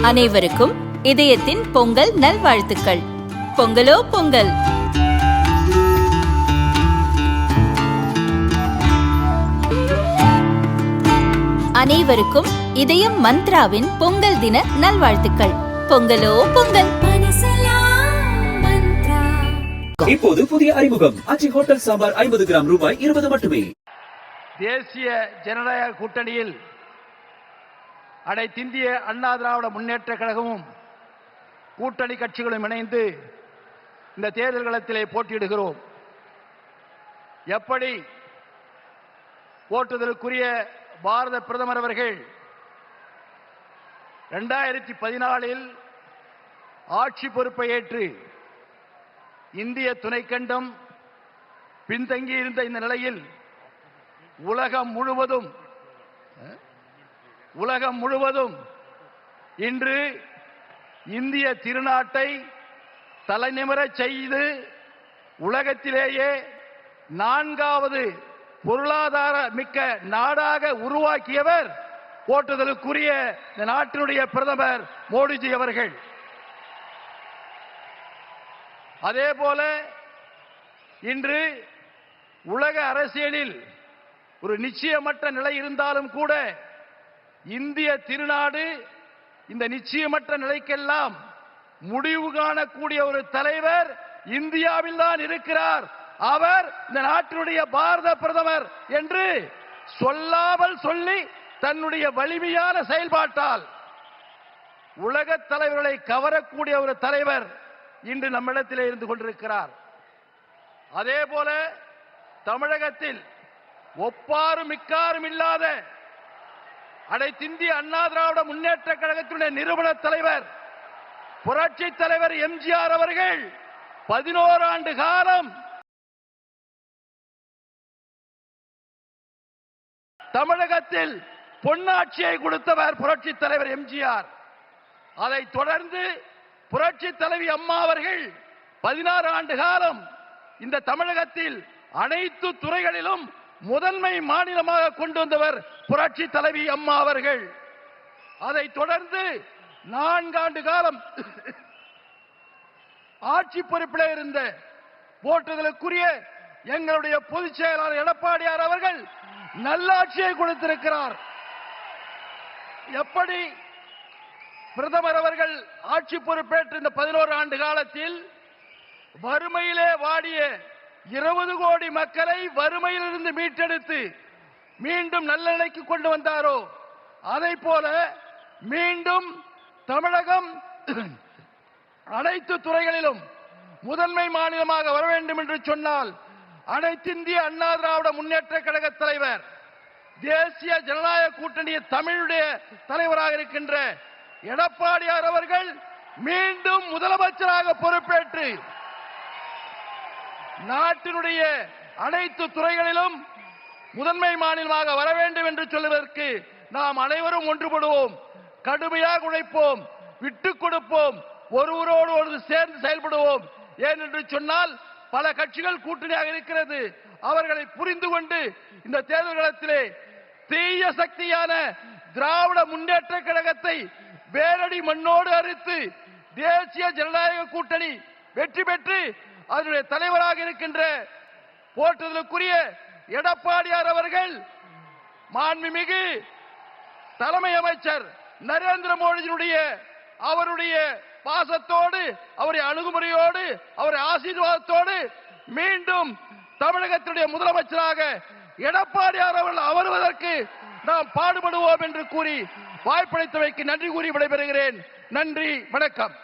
அனைவருக்கும் இதயத்தின் பொங்கல் நல்வாழ்த்துக்கள். பொங்கலோ பொங்கல். அனைவருக்கும் இதயம் மந்த்ராவின் பொங்கல் தின நல்வாழ்த்துக்கள். பொங்கலோ பொங்கல். இப்போது புதிய அறிமுகம் அச்சி ஹோட்டல் சாம்பார் 50 கிராம் ரூபாய் 20 மட்டுமே. தேசிய ஜனநாயக கூட்டணியில் அனைத்திந்திய அண்ணா திராவிட முன்னேற்ற கழகமும் கூட்டணி கட்சிகளும் இணைந்து இந்த தேர்தல் களத்திலே போட்டியிடுகிறோம். எப்படி போற்றுதலுக்குரிய பாரத பிரதமர் அவர்கள் 2014 ஆட்சி பொறுப்பை ஏற்று இந்திய துணைக்கண்டம் பின்தங்கியிருந்த இந்த நிலையில் உலகம் முழுவதும் இன்று இந்திய திருநாட்டை தலைநிமிரச் செய்து உலகத்திலேயே 4வது பொருளாதார மிக்க நாடாக உருவாக்கியவர் போற்றுதலுக்குரிய இந்த நாட்டினுடைய பிரதமர் மோடிஜி அவர்கள். அதே போல இன்று உலக அரசியலில் ஒரு நிச்சயமற்ற நிலை இருந்தாலும் கூட இந்திய திருநாடு இந்த நிச்சயமற்ற நிலைக்கெல்லாம் முடிவு காணக்கூடிய ஒரு தலைவர் இந்தியாவில் தான் இருக்கிறார். அவர் இந்த நாட்டினுடைய பாரத பிரதமர் என்று சொல்லாமல் சொல்லி தன்னுடைய வலிமையான செயல்பாட்டால் உலக தலைவர்களை கவரக்கூடிய ஒரு தலைவர் இன்று நம்மிடத்திலே இருந்து கொண்டிருக்கிறார். அதே போல தமிழகத்தில் ஒப்பாரும் மிக்காரும் இல்லாத அனைத்திந்திய அண்ணா திராவிட முன்னேற்ற கழகத்தினுடைய நிறுவன தலைவர் புரட்சி தலைவர் எம்ஜிஆர் அவர்கள் 11 ஆண்டு காலம் தமிழகத்தில் பொன்னாட்சியை கொடுத்தவர் புரட்சி தலைவர் எம்ஜிஆர். அதைத் தொடர்ந்து புரட்சி தலைவி அம்மா அவர்கள் 16 ஆண்டு காலம் இந்த தமிழகத்தில் அனைத்து துறைகளிலும் முதன்மை மாநிலமாக கொண்டு வந்தவர் புரட்சி தலைவி அம்மா அவர்கள். அதைத் தொடர்ந்து 4 ஆண்டு காலம் ஆட்சி பொறுப்பில் இருந்த போற்றுதலுக்குரிய எங்களுடைய பொதுச் செயலாளர் எடப்பாடியார் அவர்கள் நல்லாட்சியை கொடுத்திருக்கிறார். எப்படி பிரதமர் அவர்கள் ஆட்சி பொறுப்பேற்ற இந்த 11 ஆண்டு காலத்தில் வறுமையிலே வாடிய 20 கோடி மக்களை வறுமையிலிருந்து மீட்டெடுத்து மீண்டும் நல்ல நிலைக்கு கொண்டு வந்தாரோ அதை போல மீண்டும் தமிழகம் அனைத்து துறைகளிலும் முதன்மை மாநிலமாக வர வேண்டும் என்று சொன்னால் அனைத்திந்திய அண்ணா திராவிட முன்னேற்ற கழக தலைவர் தேசிய ஜனநாயக கூட்டணி தமிழுடைய தலைவராக இருக்கின்ற எடப்பாடியார் அவர்கள் மீண்டும் முதலமைச்சராக பொறுப்பேற்று நாட்டினுடைய அனைத்து துறைகளிலும் முதன்மை மாநிலமாக வர வேண்டும் என்று சொல்வதற்கு நாம் அனைவரும் ஒன்றுபடுவோம், கடுமையாக உழைப்போம், விட்டுக் கொடுப்போம், ஒருவரோடு ஒரு சேர்ந்து செயல்படுவோம். ஏனென்று சொன்னால் பல கட்சிகள் கூட்டணியாக இருக்கிறது. அவர்களை புரிந்து கொண்டு இந்த தேர்தல் களத்திலே தீய சக்தியான திராவிட முன்னேற்ற கழகத்தை வேரடி மண்ணோடு அறுத்து தேசிய ஜனநாயக கூட்டணி வெற்றி பெற்று அதனுடைய தலைவராக இருக்கின்ற போற்றுதலுக்குரிய எடப்பாடியார் அவர்கள் மாண்புமிகு தலைமை அமைச்சர் நரேந்திர மோடியினுடைய அவருடைய பாசத்தோடு அவருடைய அணுகுமுறையோடு அவருடைய ஆசீர்வாதத்தோடு மீண்டும் தமிழகத்தினுடைய முதலமைச்சராக எடப்பாடியார் அவர்கள் அமர்வதற்கு நாம் பாடுபடுவோம் என்று கூறி வாய்ப்பளித்தமைக்கு நன்றி கூறி விடைபெறுகிறேன். நன்றி, வணக்கம்.